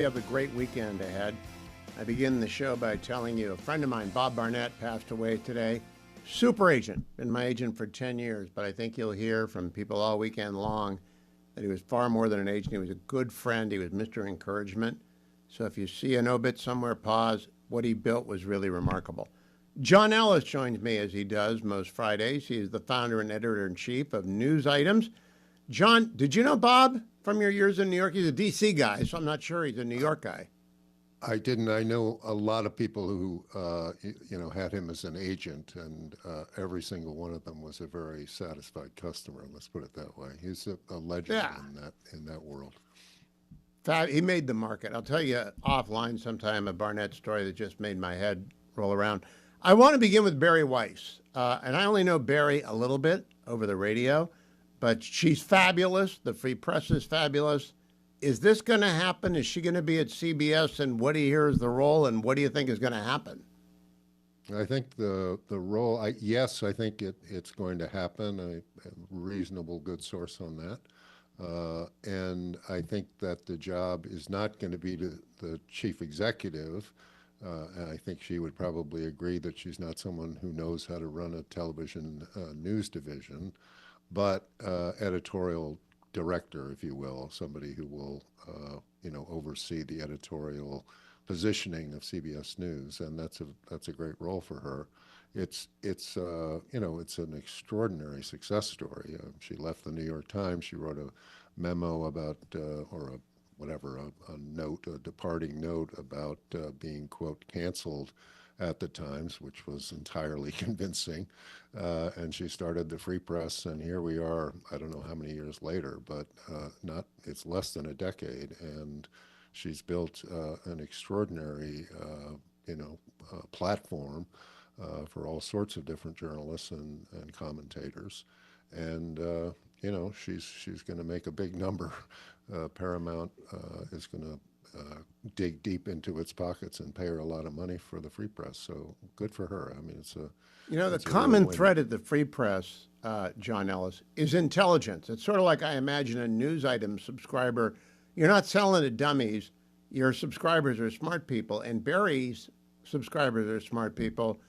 You have a great weekend ahead. I begin the show by telling you a friend of mine, Bob Barnett, passed away today. Super agent, been my agent for 10 years, but I think you'll hear from people all weekend long that he was far more than an agent. He was a good friend. He was Mr. Encouragement. So if you see an obit somewhere, pause. What he built was really remarkable. John Ellis joins me as he does most Fridays. He is the founder and editor-in-chief of News Items. John, did you know Bob from your years in New York? He's a D.C. guy, so I'm not sure he's a New York guy. I didn't. I know a lot of people who, had him as an agent, and every single one of them was a very satisfied customer. Let's put it that way. He's a legend in that world. He made the market. I'll tell you offline sometime a Barnett story that just made my head roll around. I want to begin with Bari Weiss, and I only know Bari a little bit over the radio. But she's fabulous. The Free Press is fabulous. Is this going to happen? Is she going to be at CBS? And what do you hear is the role? And what do you think is going to happen? I think the role, yes, I think it's going to happen. A reasonable good source on that. And I think that the job is not going to be the chief executive. And I think she would probably agree that she's not someone who knows how to run a television news division, but editorial director, if you will, somebody who will, oversee the editorial positioning of CBS News, and that's a great role for her. It's an extraordinary success story. She left the New York Times. She wrote a memo about, a note, a departing note about being, quote, canceled at the Times, which was entirely convincing. And she started the Free Press, and here we are, I don't know how many years later, but it's less than a decade. And she's built an extraordinary, platform for all sorts of different journalists and commentators. And, she's going to make a big number. Paramount is going to dig deep into its pockets and pay her a lot of money for the Free Press. So good for her. I mean, it's a the common thread at the Free Press, John Ellis, is intelligence. It's sort of like I imagine a news item subscriber. You're not selling to dummies. Your subscribers are smart people, and Bari's subscribers are smart people.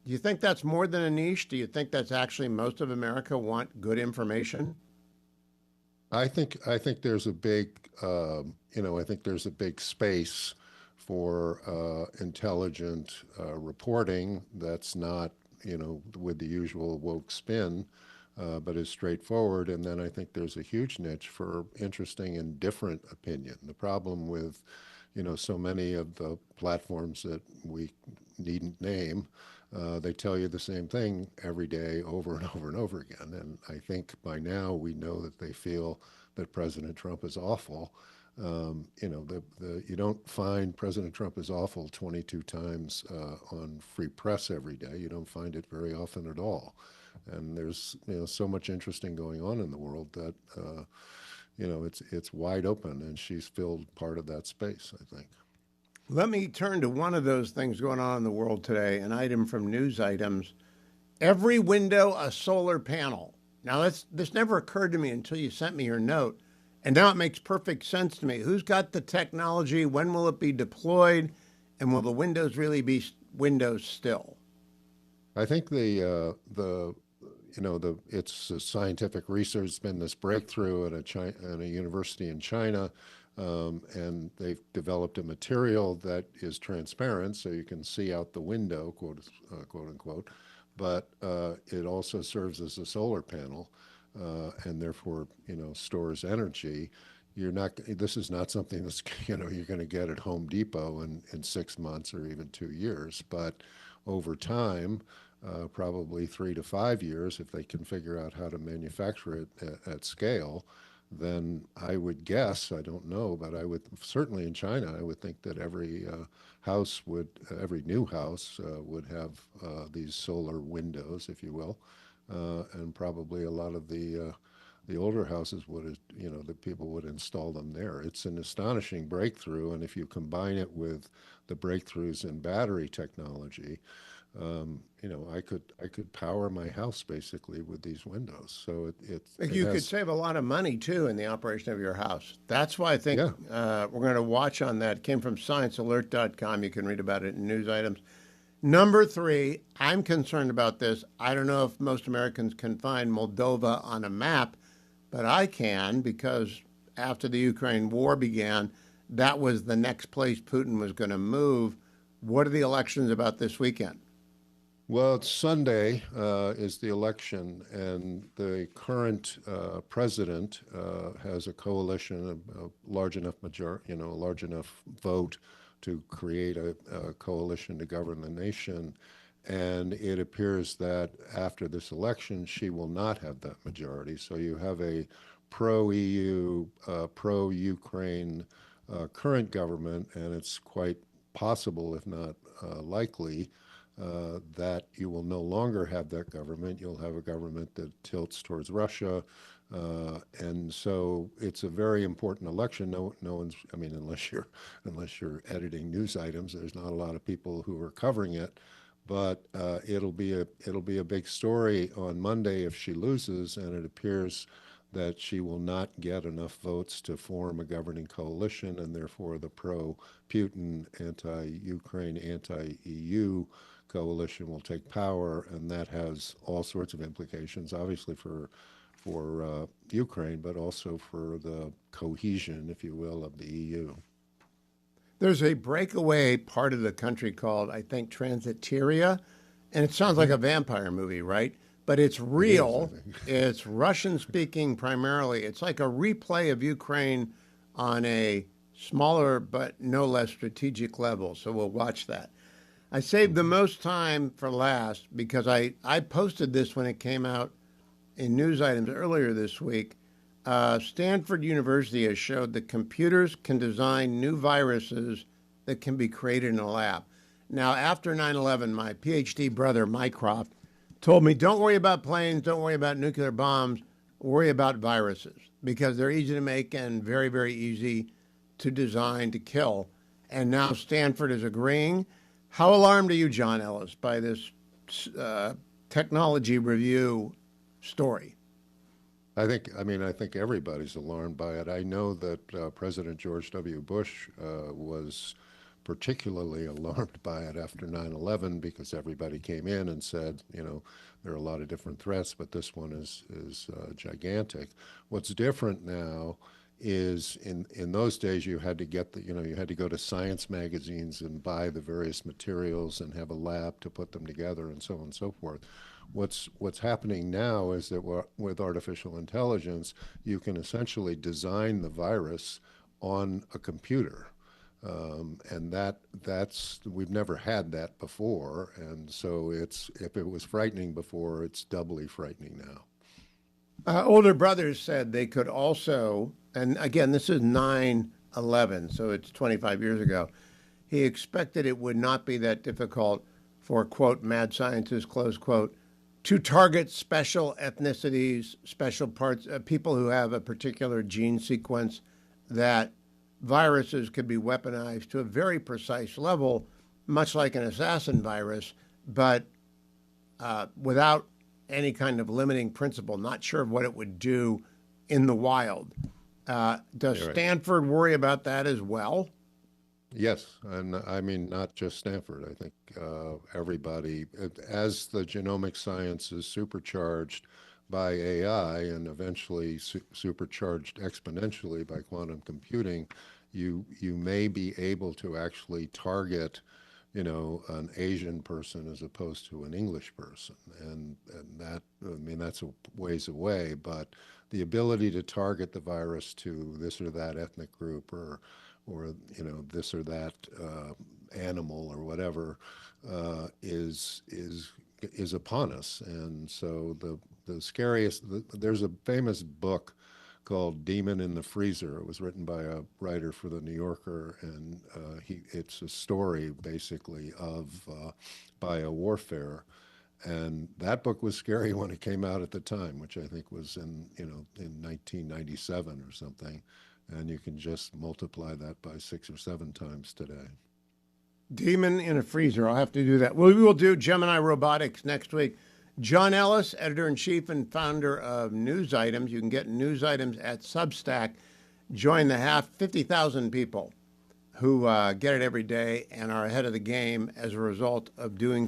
Do you think that's more than a niche? Do you think that's actually most of America want good information? I think there's a big, I think there's a big space for intelligent reporting that's not, with the usual woke spin, but is straightforward. And then I think there's a huge niche for interesting and different opinion. The problem with, so many of the platforms that we needn't name, they tell you the same thing every day over and over and over again. And I think by now we know that they feel that President Trump is awful. You don't find President Trump is awful 22 times on Free Press every day. You don't find it very often at all. And there's so much interesting going on in the world that it's wide open, and she's filled part of that space, I think. Let me turn to one of those things going on in the world today, an item from News Items. Every window, a solar panel. Now, this never occurred to me until you sent me your note, and now it makes perfect sense to me. Who's got the technology? When will it be deployed? And will the windows really be windows still? I think it's a scientific research. It's been this breakthrough at a university in China. And they've developed a material that is transparent, so you can see out the window, quote unquote, but it also serves as a solar panel, and therefore, stores energy. This is not something that's, you're going to get at Home Depot in 6 months or even 2 years, but over time, probably 3 to 5 years, if they can figure out how to manufacture it at scale, then I would guess, I don't know, but I would certainly in China, I would think that every new house would have these solar windows, if you will, and probably a lot of the older houses would, the people would install them there. It's an astonishing breakthrough, and if you combine it with the breakthroughs in battery technology, I could power my house basically with these windows. So it You could has, save a lot of money too in the operation of your house. That's why I think yeah. we're going to watch on that. It came from sciencealert.com. You can read about it in news items. Number three, I'm concerned about this. I don't know if most Americans can find Moldova on a map, but I can because after the Ukraine war began, that was the next place Putin was going to move. What are the elections about this weekend? Well, it's Sunday is the election, and the current president has a coalition, a large enough a large enough vote to create a coalition to govern the nation. And it appears that after this election, she will not have that majority. So you have a pro-EU, pro-Ukraine current government, and it's quite possible, if not likely, that you will no longer have that government. You'll have a government that tilts towards Russia. And so it's a very important election. No one's, I mean, unless you're editing news items, there's not a lot of people who are covering it. But it'll be a big story on Monday if she loses, and it appears that she will not get enough votes to form a governing coalition, and therefore the pro-Putin, anti-Ukraine, anti-EU coalition will take power, and that has all sorts of implications, obviously for Ukraine, but also for the cohesion, if you will, of the EU. There's a breakaway part of the country called, I think, Transiteria, and it sounds like a vampire movie, right? But it's real. It's Russian speaking primarily. It's like a replay of Ukraine on a smaller but no less strategic level. So we'll watch that. I saved the most time for last because I posted this when it came out in news items earlier this week. Stanford University has showed that computers can design new viruses that can be created in a lab. Now, after 9/11, my PhD brother, Mycroft, told me, don't worry about planes, don't worry about nuclear bombs, worry about viruses because they're easy to make and very, very easy to design to kill. And now Stanford is agreeing. How alarmed are you, John Ellis, by this technology review story? I think everybody's alarmed by it. I know that President George W. Bush was particularly alarmed by it after 9/11 because everybody came in and said, there are a lot of different threats, but this one is gigantic. What's different now is in those days you had to get you had to go to science magazines and buy the various materials and have a lab to put them together and so on and so forth. What's happening now is that with artificial intelligence, you can essentially design the virus on a computer. And that's we've never had that before, and so if it was frightening before, it's doubly frightening now. Older brothers said they could also, and again, this is 9/11, so it's 25 years ago. He expected it would not be that difficult for, quote, mad scientists, close quote, to target special ethnicities, special parts, people who have a particular gene sequence, that viruses could be weaponized to a very precise level, much like an assassin virus, but without any kind of limiting principle. Not sure of what it would do in the wild. Does Right. Stanford worry about that as well? Yes, and I mean not just Stanford. I think everybody, as the genomic science is supercharged by AI and eventually supercharged exponentially by quantum computing, you may be able to actually target, an Asian person as opposed to an English person, and that, I mean, that's a ways away, but the ability to target the virus to this or that ethnic group or this or that animal or whatever is upon us. And so the scariest, there's a famous book called Demon in the Freezer. It was written by a writer for the New Yorker, and it's a story basically of biowarfare. And that book was scary when it came out at the time, which I think was in 1997 or something. And you can just multiply that by 6 or 7 times today. Demon in a freezer. I'll have to do that. We will do Gemini Robotics next week. John Ellis, editor-in-chief and founder of News Items. You can get News Items at Substack. Join the 50,000 people who get it every day and are ahead of the game as a result of doing